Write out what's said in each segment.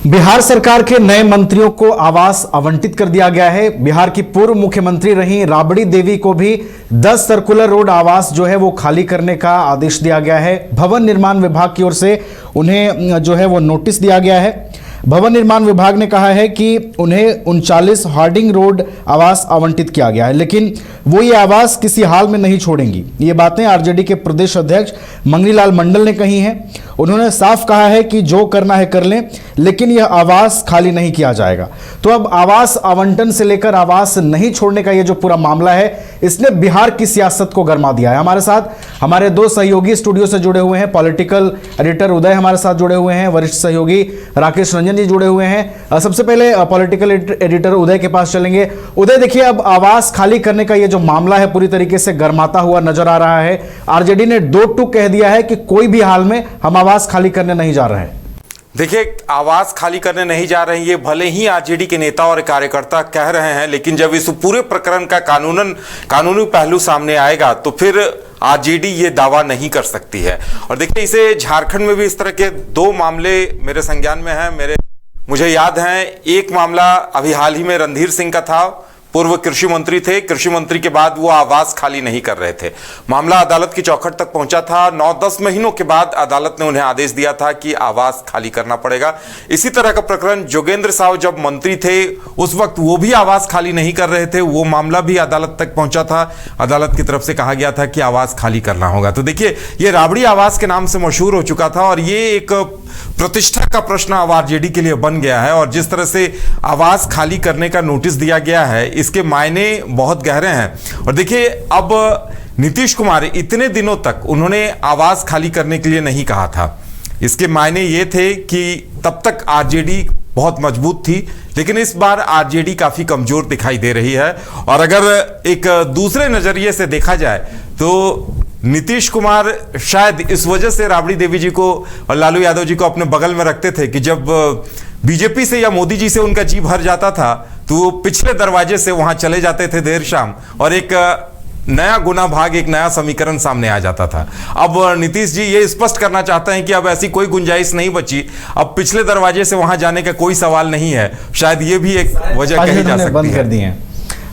बिहार सरकार के नए मंत्रियों को आवास आवंटित कर दिया गया है। बिहार की पूर्व मुख्यमंत्री रही राबड़ी देवी को भी 10 सर्कुलर रोड आवास जो है वो खाली करने का आदेश दिया गया है। भवन निर्माण विभाग की ओर से उन्हें जो है वो नोटिस दिया गया है। भवन निर्माण विभाग ने कहा है कि उन्हें 39 हार्डिंग रोड आवास आवंटित किया गया है, लेकिन वो ये आवास किसी हाल में नहीं छोड़ेंगी। ये बातें आरजेडी के प्रदेश अध्यक्ष मंगनीलाल मंडल ने कही हैं। उन्होंने साफ कहा है कि जो करना है कर लें, लेकिन यह आवास खाली नहीं किया जाएगा। तो अब आवास आवंटन से लेकर आवास नहीं छोड़ने का ये जो पूरा मामला है, इसने बिहार की सियासत को गरमा दिया है। हमारे साथ हमारे दो सहयोगी स्टूडियो से जुड़े हुए हैं। पॉलिटिकल एडिटर उदय हमारे साथ जुड़े हुए हैं, वरिष्ठ सहयोगी राकेश रंजन जी जुड़े हुए हैं। सबसे पहले पॉलिटिकल एडिटर उदय के पास चलेंगे। उदय, देखिए, अब आवास खाली करने का ये जो मामला है पूरी तरीके से गरमाता हुआ नजर आ रहा है। आरजेडी ने दो टूक कह दिया है कि कोई भी हाल में हम आवास खाली करने नहीं जा रहे हैं। देखिए, आवास खाली करने नहीं जा रहे हैं, ये भले ही आरजेडी के नेता और कार्यकर्ता कह रहे हैं, लेकिन जब इस पूरे प्रकरण का कानूनी पहलू सामने आएगा तो फिर आरजेडी ये दावा नहीं कर सकती है। और देखिए, इसे झारखंड में भी इस तरह के दो मामले मेरे संज्ञान में हैं। मुझे याद है, एक मामला अभी हाल ही में रणधीर सिंह का था। पूर्व कृषि मंत्री थे। कृषि मंत्री के बाद वो आवास खाली नहीं कर रहे थे। मामला अदालत की चौखट तक पहुंचा था। 9-10 महीनों के बाद अदालत ने उन्हें आदेश दिया था कि आवास खाली करना पड़ेगा। इसी तरह का प्रकरण जोगेंद्र साहु जब मंत्री थे, उस वक्त वो भी आवास खाली नहीं कर रहे थे। वो मामला भी अदालत तक पहुंचा था। अदालत की तरफ से कहा गया था कि आवास खाली करना होगा। तो देखिए, ये राबड़ी आवास के नाम से मशहूर हो चुका था और ये एक प्रतिष्ठा का प्रश्न अब आरजेडी के लिए बन गया है। और जिस तरह से आवास खाली करने का नोटिस दिया गया है, इसके मायने बहुत गहरे हैं। और देखिए, अब नीतीश कुमार इतने दिनों तक उन्होंने आवास खाली करने के लिए नहीं कहा था। इसके मायने ये थे कि तब तक आरजेडी बहुत मजबूत थी, लेकिन इस बार आरजेडी काफी कमजोर दिखाई दे रही है। और अगर एक दूसरे नजरिए से देखा जाए तो नीतीश कुमार शायद इस वजह से राबड़ी देवी जी को और लालू यादव जी को अपने बगल में रखते थे कि जब बीजेपी से या मोदी जी से उनका जी भर जाता था तो वो पिछले दरवाजे से वहां चले जाते थे देर शाम, और एक नया गुना भाग, एक नया समीकरण सामने आ जाता था। अब नीतीश जी ये स्पष्ट करना चाहते हैं कि अब ऐसी कोई गुंजाइश नहीं बची। अब पिछले दरवाजे से वहां जाने का कोई सवाल नहीं है। शायद ये भी एक वजह कही जा सकती है। बंद कर दी है।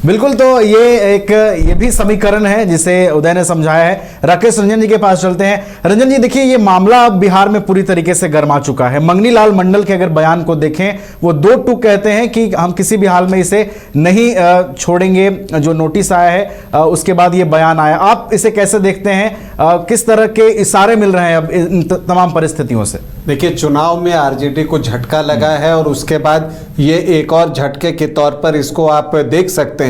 बिल्कुल, तो ये भी समीकरण है जिसे उदय ने समझाया है। राकेश रंजन जी के पास चलते हैं। रंजन जी, देखिए, ये मामला अब बिहार में पूरी तरीके से गरमा चुका है। मंगनीलाल मंडल के अगर बयान को देखें, वो दो टूक कहते हैं कि हम किसी भी हाल में इसे नहीं छोड़ेंगे। जो नोटिस आया है उसके बाद ये बयान आया। आप इसे कैसे देखते हैं? किस तरह के इशारे मिल रहे हैं अब इन तमाम परिस्थितियों से? देखिए, चुनाव में आरजेडी को झटका लगा है और उसके बाद ये एक और झटके के तौर पर इसको आप देख सकते हैं,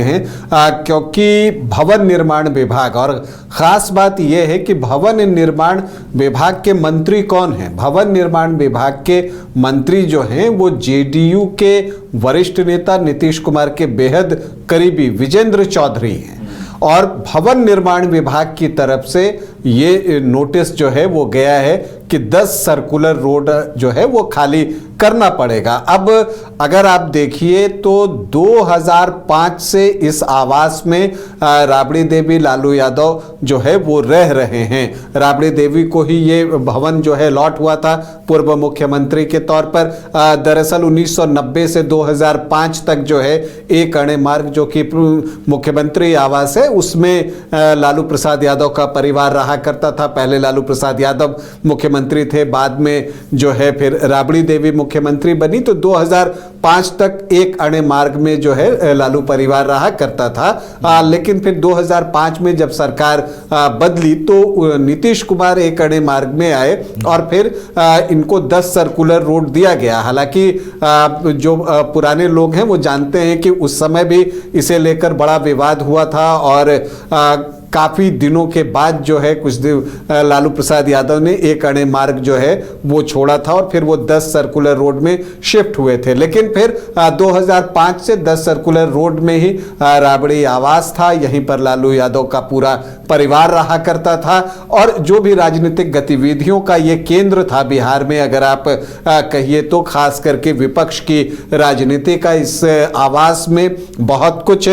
क्योंकि भवन निर्माण विभाग, और खास बात यह है कि भवन निर्माण विभाग के मंत्री कौन हैं? भवन निर्माण विभाग के मंत्री जो हैं वो जेडीयू के वरिष्ठ नेता नीतीश कुमार के बेहद करीबी विजेंद्र चौधरी हैं। और भवन निर्माण विभाग की तरफ से ये नोटिस जो है वो गया है कि 10 सर्कुलर रोड जो है वो खाली करना पड़ेगा। अब अगर आप देखिए तो 2005 से इस आवास में राबड़ी देवी, लालू यादव जो है वो रह रहे हैं। राबड़ी देवी को ही ये भवन जो है लॉट हुआ था पूर्व मुख्यमंत्री के तौर पर। दरअसल 1990 से 2005 तक जो है एक अणे मार्ग जो कि मुख्यमंत्री आवास है, उसमें लालू प्रसाद यादव का परिवार रहा करता था। पहले लालू प्रसाद यादव मुख्यमंत्री थे, बाद में जो है फिर राबड़ी देवी मुख्यमंत्री बनी। तो 2005 तक एक अणे मार्ग में जो है लालू परिवार रहा करता था। लेकिन फिर 2005 में जब सरकार बदली तो नीतीश कुमार एक अणे मार्ग में आए और फिर इनको 10 सर्कुलर रोड दिया गया। हालांकि जो पुराने लोग हैं वो जानते हैं कि उस समय भी इसे लेकर बड़ा विवाद हुआ था और काफ़ी दिनों के बाद जो है कुछ दिन लालू प्रसाद यादव ने एक अणे मार्ग जो है वो छोड़ा था और फिर वो 10 सर्कुलर रोड में शिफ्ट हुए थे। लेकिन फिर 2005 से 10 सर्कुलर रोड में ही राबड़ी आवास था। यहीं पर लालू यादव का पूरा परिवार रहा करता था और जो भी राजनीतिक गतिविधियों का ये केंद्र था बिहार में, अगर आप कहिए तो खास करके विपक्ष की राजनीति का इस आवास में बहुत कुछ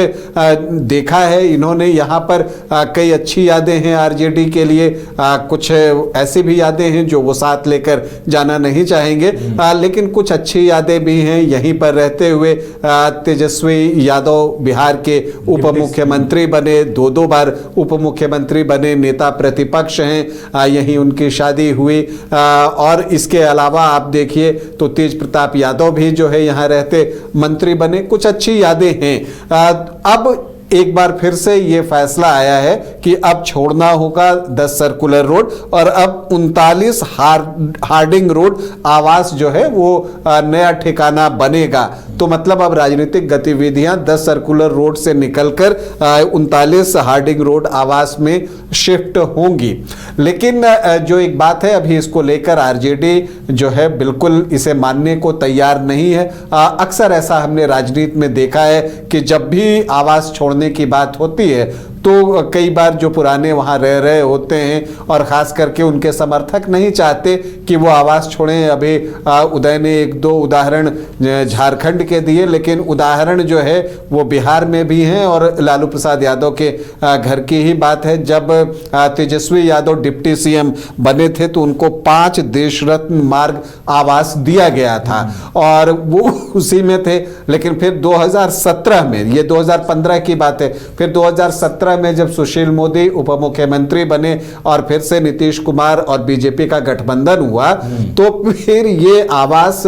देखा है इन्होंने। यहाँ पर कई अच्छी यादें हैं आरजेडी के लिए, कुछ ऐसी भी यादें हैं जो वो साथ लेकर जाना नहीं चाहेंगे, लेकिन कुछ अच्छी यादें भी हैं। यहीं पर रहते हुए तेजस्वी यादव बिहार के उप मुख्यमंत्री बने, दो बार उप मुख्यमंत्री बने, नेता प्रतिपक्ष हैं, यहीं उनकी शादी हुई। और इसके अलावा आप देखिए तो तेज प्रताप यादव भी जो है यहाँ रहते मंत्री बने। कुछ अच्छी यादें हैं। अब एक बार फिर से ये फैसला आया है कि अब छोड़ना होगा 10 सर्कुलर रोड और अब 39 हार्डिंग रोड आवास जो है वो नया ठिकाना बनेगा। तो मतलब अब राजनीतिक गतिविधियां 10 सर्कुलर रोड से निकलकर 39 हार्डिंग रोड आवास में शिफ्ट होंगी। लेकिन जो एक बात है, अभी इसको लेकर आरजेडी जो है बिल्कुल इसे मानने को तैयार नहीं है। अक्सर ऐसा हमने राजनीति में देखा है कि जब भी आवास छोड़ने की बात होती है तो कई बार जो पुराने वहां रह रहे होते हैं और खास करके उनके समर्थक नहीं चाहते कि वो आवास छोड़ें। अभी उदय ने 1-2 उदाहरण झारखंड के दिए, लेकिन उदाहरण जो है वो बिहार में भी हैं। और लालू प्रसाद यादव के घर की ही बात है, जब तेजस्वी यादव डिप्टी सीएम बने थे तो उनको 5 देश रत्न मार्ग आवास दिया गया था और वो उसी में थे। लेकिन फिर 2017 में, ये 2015 की बात है, फिर 2017 में जब सुशील मोदी उप मुख्यमंत्री बने और फिर से नीतीश कुमार और बीजेपी का गठबंधन हुआ तो फिर ये आवास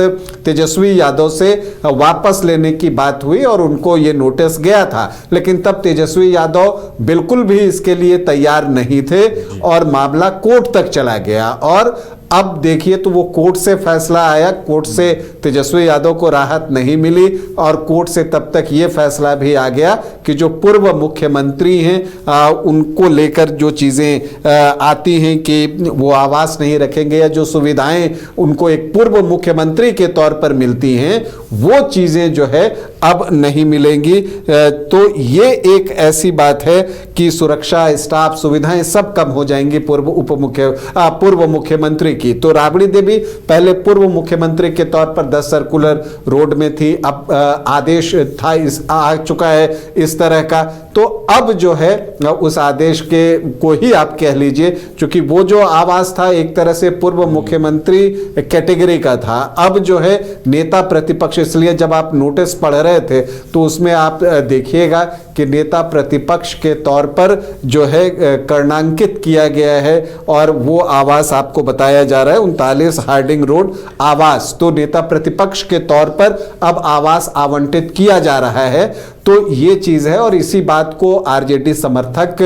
तेजस्वी यादव से वापस लेने की बात हुई और उनको ये नोटिस गया था। लेकिन तब तेजस्वी यादव बिल्कुल भी इसके लिए तैयार नहीं थे और मामला कोर्ट तक चला गया। और अब देखिए तो वो कोर्ट से फैसला आया, कोर्ट से तेजस्वी यादव को राहत नहीं मिली और कोर्ट से तब तक ये फैसला भी आ गया कि जो पूर्व मुख्यमंत्री हैं उनको लेकर जो चीज़ें आती हैं कि वो आवास नहीं रखेंगे या जो सुविधाएं उनको एक पूर्व मुख्यमंत्री के तौर पर मिलती हैं वो चीज़ें जो है अब नहीं मिलेंगी। तो ये एक ऐसी बात है कि सुरक्षा, स्टाफ, सुविधाएं सब कम हो जाएंगी पूर्व मुख्यमंत्री की। तो राबड़ी देवी पहले पूर्व मुख्यमंत्री के तौर पर 10 सर्कुलर रोड में थी, अब आदेश था आ चुका है इस तरह का। तो अब जो है उस आदेश के को ही आप कह लीजिए, क्योंकि वो जो आवास था एक तरह से पूर्व मुख्यमंत्री कैटेगरी का था, अब जो है नेता प्रतिपक्ष। इसलिए जब आप नोटिस पढ़ रहे थे तो उसमें आप देखिएगा कि नेता प्रतिपक्ष के तौर पर जो है कर्णांकित किया गया है और वो आवास आपको बताया जा रहा है 39 हार्डिंग रोड आवास। तो नेता प्रतिपक्ष के तौर पर अब आवास आवंटित किया जा रहा है। तो ये चीज है और इसी बात को आरजेडी समर्थक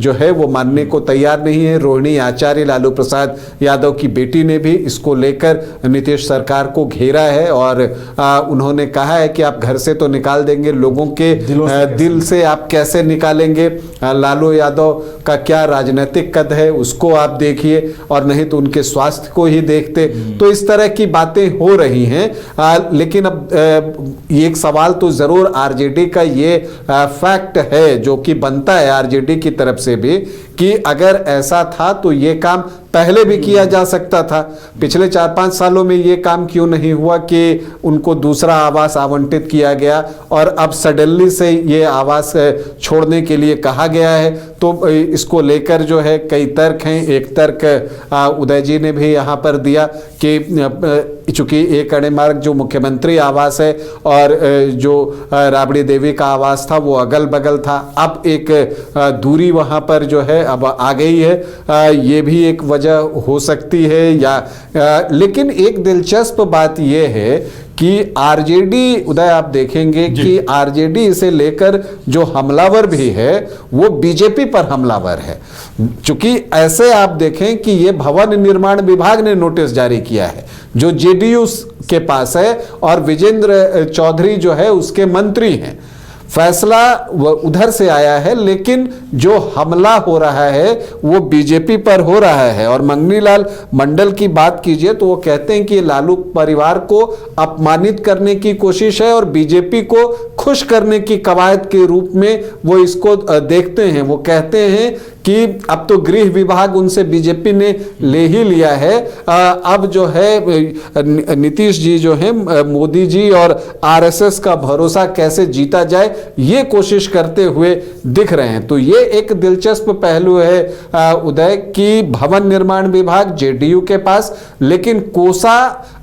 जो है वो मानने को तैयार नहीं है। रोहिणी आचार्य, लालू प्रसाद यादव की बेटी, ने भी इसको लेकर नीतीश सरकार को घेरा है और उन्होंने कहा है कि आप घर से तो निकाल देंगे, लोगों के दिल से आप कैसे निकालेंगे। लालू यादव का क्या राजनीतिक कद है उसको आप देखिए और नहीं तो उनके स्वास्थ्य को ही देखते। तो इस तरह की बातें हो रही हैं। लेकिन अब एक सवाल तो जरूर आरजेडी का ये फैक्ट है जो कि बनता है आरजेडी की तरफ से भी कि अगर ऐसा था तो ये काम पहले भी किया जा सकता था। पिछले 4-5 सालों में ये काम क्यों नहीं हुआ कि उनको दूसरा आवास आवंटित किया गया और अब सडनली से ये आवास छोड़ने के लिए कहा गया है। तो इसको लेकर जो है कई तर्क हैं। एक तर्क उदय जी ने भी यहाँ पर दिया कि चूंकि एक अड़े मार्ग जो मुख्यमंत्री आवास है और जो राबड़ी देवी का आवास था वो अगल बगल था, अब एक दूरी वहाँ पर जो है अब आ गई है। ये भी एक वजह हो सकती है या लेकिन एक दिलचस्प बात यह है कि आरजेडी, उदय आप देखेंगे कि आरजेडी इसे लेकर जो हमलावर भी है वो बीजेपी पर हमलावर है। चूंकि ऐसे आप देखें कि ये भवन निर्माण विभाग ने नोटिस जारी किया है जो जेडीयू के पास है और विजेंद्र चौधरी जो है उसके मंत्री हैं। फैसला उधर से आया है लेकिन जो हमला हो रहा है वो बीजेपी पर हो रहा है। और मंगनीलाल मंडल की बात कीजिए तो वो कहते हैं कि लालू परिवार को अपमानित करने की कोशिश है और बीजेपी को खुश करने की कवायद के रूप में वो इसको देखते हैं। वो कहते हैं कि अब तो गृह विभाग उनसे बीजेपी ने ले ही लिया है, अब जो है नीतीश जी जो है मोदी जी और आरएसएस का भरोसा कैसे जीता जाए ये कोशिश करते हुए दिख रहे हैं। तो ये एक दिलचस्प पहलू है उदय की भवन निर्माण विभाग जेडीयू के पास, लेकिन कोसा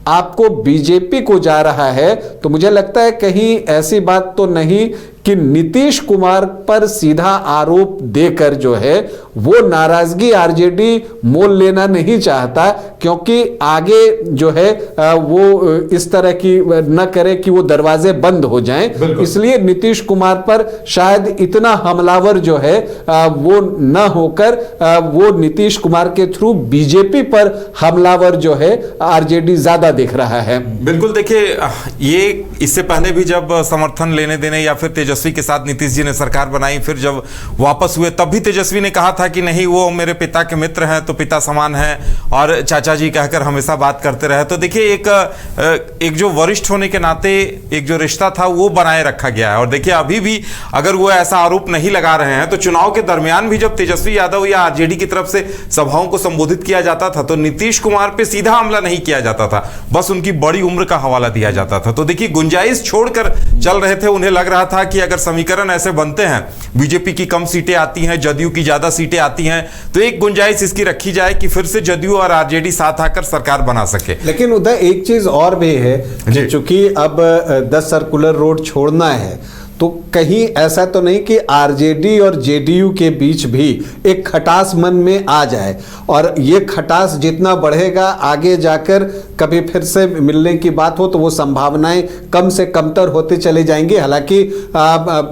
आपको बीजेपी को जा रहा है। तो मुझे लगता है कहीं ऐसी बात तो नहीं कि नीतीश कुमार पर सीधा आरोप देकर जो है वो नाराजगी आरजेडी मोल लेना नहीं चाहता, क्योंकि आगे जो है वो इस तरह की न करे कि वो दरवाजे बंद हो जाएं। इसलिए नीतीश कुमार पर शायद इतना हमलावर जो है वो न होकर वो नीतीश कुमार के थ्रू बीजेपी पर हमलावर जो है आरजेडी ज्यादा देख रहा है। बिल्कुल, देखिए ये इससे पहले भी जब समर्थन लेने देने या फिर तेजस्वी के साथ नीतीश जी ने सरकार बनाई, फिर जब वापस हुए तब भी तेजस्वी ने कहा था कि नहीं वो मेरे पिता के मित्र हैं, तो पिता समान हैं और चाचा जी कहकर हमेशा बात करते रहे। तो देखिए एक जो वरिष्ठ होने के नाते एक जो रिश्ता था वो बनाए रखा गया है। और देखिए अभी भी अगर वो ऐसा आरोप नहीं लगा रहे हैं तो चुनाव के दरमियान भी जब तेजस्वी यादव या आरजेडी की तरफ से सभाओं को संबोधित किया जाता था तो नीतीश कुमार पे सीधा हमला नहीं किया जाता था, बस उनकी बड़ी उम्र का हवाला दिया जाता था। तो देखिए गुंजाइश छोड़कर चल रहे थे। उन्हें लग रहा था कि अगर समीकरण ऐसे बनते हैं, बीजेपी की कम सीटें आती हैं, जदयू की ज्यादा सीटें आती हैं, तो एक गुंजाइश इसकी रखी जाए कि फिर से जदयू और आरजेडी साथ आकर सरकार बना सके। लेकिन उधर एक चीज और भी है, चूंकि अब 10 सर्कुलर रोड छोड़ना है तो कहीं ऐसा तो नहीं कि आरजेडी और जेडीयू के बीच भी एक खटास मन में आ जाए, और ये खटास जितना बढ़ेगा आगे जाकर कभी फिर से मिलने की बात हो तो वो संभावनाएं कम से कमतर होते चले जाएंगे। हालांकि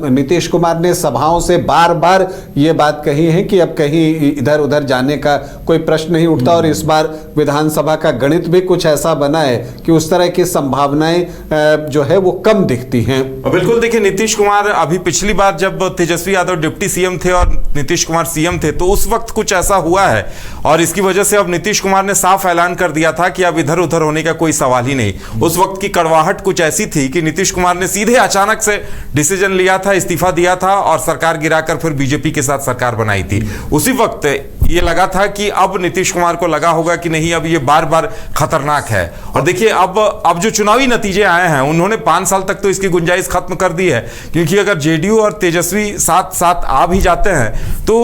नीतीश कुमार ने सभाओं से बार बार ये बात कही है कि अब कहीं इधर उधर जाने का कोई प्रश्न नहीं उठता, और इस बार विधानसभा का गणित भी कुछ ऐसा बना है कि उस तरह की संभावनाएं जो है वो कम दिखती हैं। बिल्कुल, देखिए नीतीश कुमार अभी पिछली बार जब तेजस्वी यादव डिप्टी सीएम थे और नीतीश कुमार सीएम थे तो उस वक्त कुछ ऐसा हुआ है, और इसकी वजह से अब नीतीश कुमार ने साफ ऐलान कर दिया था कि अब इधर उधर होने का कोई सवाल ही नहीं। उस वक्त की कड़वाहट कुछ ऐसी थी कि नीतीश कुमार ने सीधे अचानक से डिसीजन लिया था, इस्तीफा दिया था और सरकार गिराकर फिर बीजेपी के साथ सरकार बनाई थी। उसी वक्त ये लगा था कि अब नीतीश कुमार को लगा होगा कि नहीं अब ये बार बार खतरनाक है। और देखिए अब जो चुनावी नतीजे आए हैं उन्होंने 5 साल तक तो इसकी गुंजाइश खत्म कर दी है, क्योंकि अगर जेडीयू और तेजस्वी साथ साथ आ भी जाते हैं तो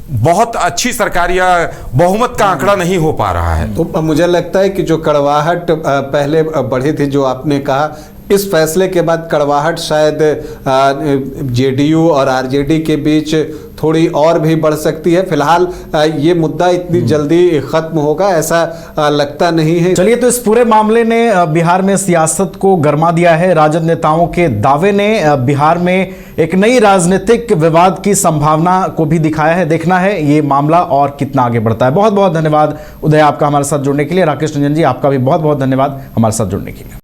बहुत अच्छी सरकार या बहुमत का आंकड़ा नहीं हो पा रहा है। तो मुझे लगता है कि जो कड़वाहट पहले बढ़ी थी, जो आपने कहा, इस फैसले के बाद कड़वाहट शायद जेडीयू और आरजेडी के बीच थोड़ी और भी बढ़ सकती है। फिलहाल ये मुद्दा इतनी जल्दी खत्म होगा ऐसा लगता नहीं है। चलिए, तो इस पूरे मामले ने बिहार में सियासत को गरमा दिया है। राजद नेताओं के दावे ने बिहार में एक नई राजनीतिक विवाद की संभावना को भी दिखाया है। देखना है ये मामला और कितना आगे बढ़ता है। बहुत बहुत धन्यवाद उदय आपका हमारे साथ जुड़ने के लिए। राकेश रंजन जी आपका भी बहुत बहुत धन्यवाद हमारे साथ जुड़ने के लिए।